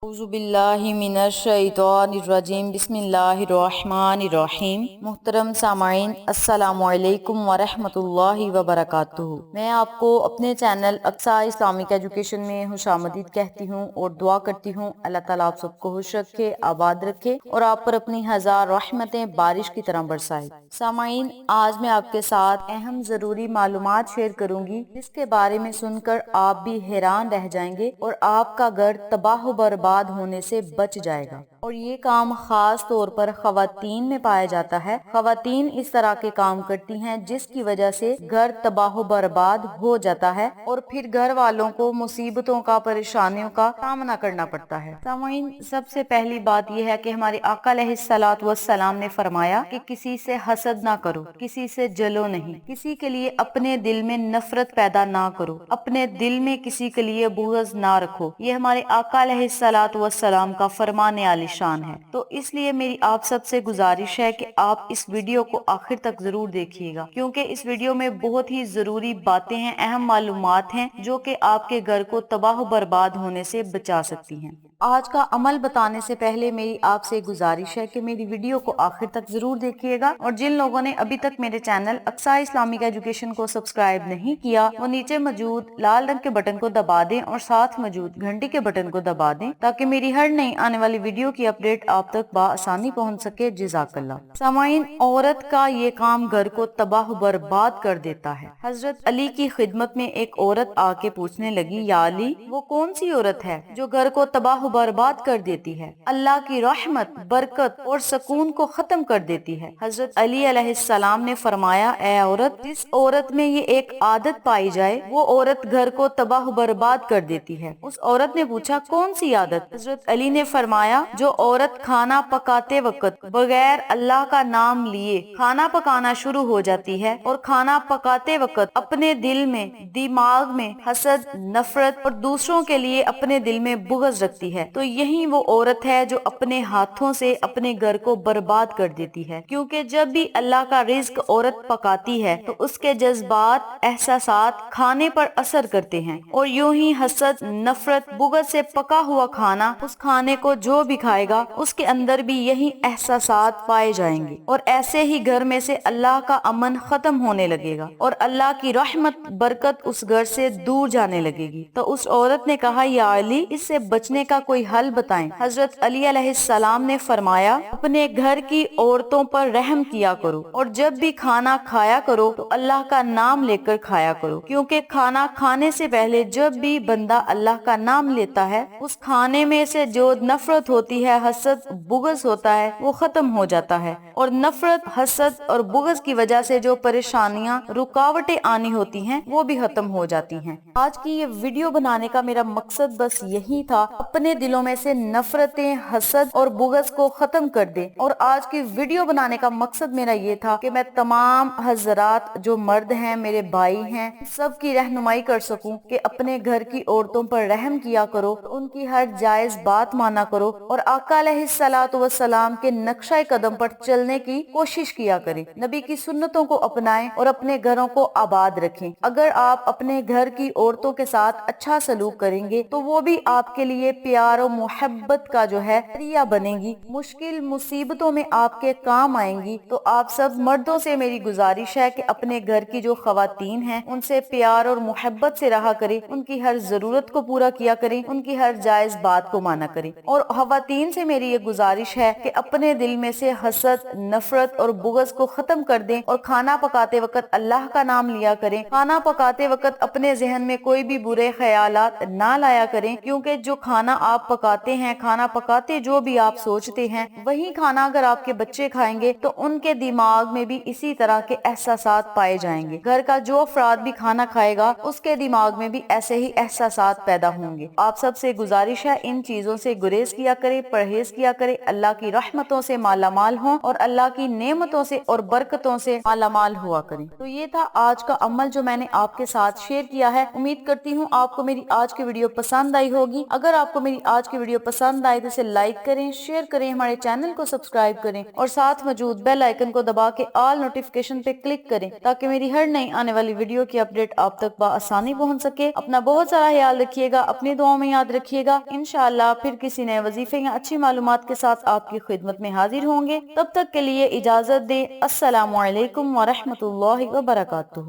औज़ुबिल्लाहि मिनश्शैतानिर्रजीम बिस्मिल्लाहिर्रहमानिर्रहीम। मुहतरम सामाईन, अस्सलामु अलैकुम वरहमतुल्लाहि वबरकातुहू। मैं आपको अपने चैनल अक्सा इस्लामिक एजुकेशन में खुशामदीद कहती हूँ और दुआ करती हूँ अल्लाह ताला आप सबको खुश रखे, आबाद रखे और आप पर अपनी हजार रहमतें बारिश की तरह बरसाए। सामाईन, आज मैं आपके साथ अहम जरूरी मालूमात शेयर करूंगी जिसके बारे में सुनकर आप भी हैरान रह जाएंगे और आपका घर तबाह बर्बाद होने से बच जाएगा। और ये काम खास तौर पर खवातीन में पाया जाता है। खवातीन इस तरह के काम करती हैं जिसकी वजह से घर तबाह बर्बाद हो जाता है और फिर घर वालों को मुसीबतों का, परेशानियों का सामना करना पड़ता है। सामाईन, सबसे पहली बात यह है कि हमारे आका अलैहिस्सलात वस्सलाम ने फरमाया कि किसी से हसद ना करो, किसी से जलो नहीं, किसी के लिए अपने दिल में नफरत पैदा ना करो, अपने दिल में किसी के लिए बुग़्ज़ ना रखो। ये हमारे आका अलैहिस्सलात वस्सलाम का फरमाने आलिशान है। तो इसलिए मेरी आप सबसे गुजारिश है कि आप इस वीडियो को आखिर तक जरूर देखिएगा, क्योंकि इस वीडियो में बहुत ही जरूरी बातें हैं, अहम मालूमात हैं जो कि आपके घर को तबाह बर्बाद होने से बचा सकती हैं। आज का अमल बताने से पहले मेरी आपसे गुजारिश है कि मेरी वीडियो को आखिर तक जरूर देखिएगा और जिन लोगों ने अभी तक मेरे चैनल अक्सा इस्लामिक एजुकेशन को सब्सक्राइब नहीं किया वो नीचे मौजूद लाल रंग के बटन को दबा दें और साथ मौजूद घंटी के बटन को दबा दें ताकि मेरी हर नई आने वाली वीडियो की अपडेट आप तक बआसानी पहुंच सके। जज़ाकल्लाह। सामाईन, औरत का ये काम घर को तबाह बर्बाद कर देता है। हजरत अली की खिदमत में एक औरत आके पूछने लगी, या अली, वो कौन सी औरत है जो घर को तबाह बर्बाद कर देती है, अल्लाह की रहमत, बरकत और सुकून को खत्म कर देती है। हजरत अली अलैहिस्सलाम ने फरमाया, ए औरत, जिस औरत में ये एक आदत पाई जाए वो औरत घर को तबाह बर्बाद कर देती है। उस औरत ने पूछा, कौन सी आदत? हजरत अली ने फरमाया, जो औरत खाना पकाते वक्त बगैर अल्लाह का नाम लिए खाना पकाना शुरू हो जाती है और खाना पकाते वक्त अपने दिल में, दिमाग में हसद, नफरत और दूसरों के लिए अपने दिल में बुग़्ज़ रखती है, तो यही वो औरत है जो अपने हाथों से अपने घर को बर्बाद कर देती है। क्योंकि जब भी अल्लाह का रिज्क औरत पकाती है तो उसके जज्बात, एहसासात खाने पर असर करते हैं और यूं ही हसद, नफरत, बुग़्ज़ से पका हुआ खाना, उस खाने को जो भी खाएगा उसके अंदर भी यही एहसासात पाए जाएंगे और ऐसे ही घर में से अल्लाह का अमन खत्म होने लगेगा और अल्लाह की रहमत, बरकत उस घर से दूर जाने लगेगी। तो उस औरत ने कहा, या अली, इससे बचने का कोई हल बताएं। हजरत अली अलैहिस्सलाम ने फरमाया, अपने घर की औरतों पर रहम किया करो और जब भी खाना खाया करो तो अल्लाह का नाम लेकर खाया करो, क्योंकि खाना खाने से पहले जब भी बंदा अल्लाह का नाम लेता है उस खाने में से जो नफरत होती है, हसद, बुग़्ज़ होता है, वो खत्म हो जाता है और नफरत, हसद और बुग़्ज़ की वजह से जो परेशानियां, रुकावटें आनी होती हैं वो भी खत्म हो जाती हैं। आज की ये वीडियो बनाने का मेरा मकसद बस यही था, अपने दिलों में से नफरतें, हसद और बुग़्ज़ को खत्म कर दे। और आज की वीडियो बनाने का मकसद मेरा ये था कि मैं तमाम हजरात जो मर्द हैं, मेरे भाई हैं, सब की रहनुमाई कर सकूं कि अपने घर की औरतों पर रहम किया करो, उनकी हर जायज बात माना करो और आका अलैहिस्सलातु वस्सलाम के नक्शा कदम पर चलने की कोशिश किया करें, नबी की सुन्नतों को अपनाएं और अपने घरों को आबाद रखें। अगर आप अपने घर की औरतों के साथ अच्छा सलूक करेंगे तो वो भी आपके लिए प्यार और मोहब्बत का जो है जरिया बनेगी, मुश्किल मुसीबतों में आपके काम आएंगी। तो आप सब मर्दों से मेरी गुजारिश है कि अपने घर की जो खवातीन हैं उनसे प्यार और मोहब्बत से रहा करें, उनकी हर जरूरत को पूरा किया करें, उनकी हर जायज बात को माना करें। और खवातीन से मेरी ये गुजारिश है कि अपने दिल में से हसद, नफरत और बुग़्ज़ को खत्म कर दें और खाना पकाते वक्त अल्लाह का नाम लिया करें। खाना पकाते वक्त अपने जहन में कोई भी बुरे ख्यालात ना लाया करें, क्योंकि जो खाना आप पकाते हैं, खाना पकाते जो भी आप सोचते हैं वही खाना अगर आपके बच्चे खाएंगे तो उनके दिमाग में भी इसी तरह के एहसासात पाए जाएंगे। घर का जो अफराद भी खाना खाएगा उसके दिमाग में भी ऐसे ही एहसासात पैदा होंगे। आप सबसे गुजारिश है, इन चीजों से गुरेज किया करे, परहेज किया करे, अल्लाह की रहमतों से मालामाल हो और अल्लाह की नेमतों से और बरकतों से मालामाल हुआ करें। तो ये था आज का अमल जो मैंने आपके साथ शेयर किया है। उम्मीद करती हूँ आपको मेरी आज की वीडियो पसंद आई होगी। अगर आपको मेरी आज की वीडियो पसंद आए तो इसे लाइक करें, शेयर करें, हमारे चैनल को सब्सक्राइब करें और साथ मौजूद बेल आइकन को दबा के ऑल नोटिफिकेशन पे क्लिक करें ताकि मेरी हर नई आने वाली वीडियो की अपडेट आप तक बआसानी पहुंच सके। अपना बहुत सारा ख्याल रखिएगा, अपनी दुआओं में याद रखिएगा। इंशाअल्लाह انشاءاللہ پھر کسی نئے وظیفے یا اچھی معلومات کے ساتھ آپ کی خدمت میں حاضر ہوں گے. تب تک کے لیے اجازت دیں. السلام علیکم ورحمۃ اللہ وبرکاتہ.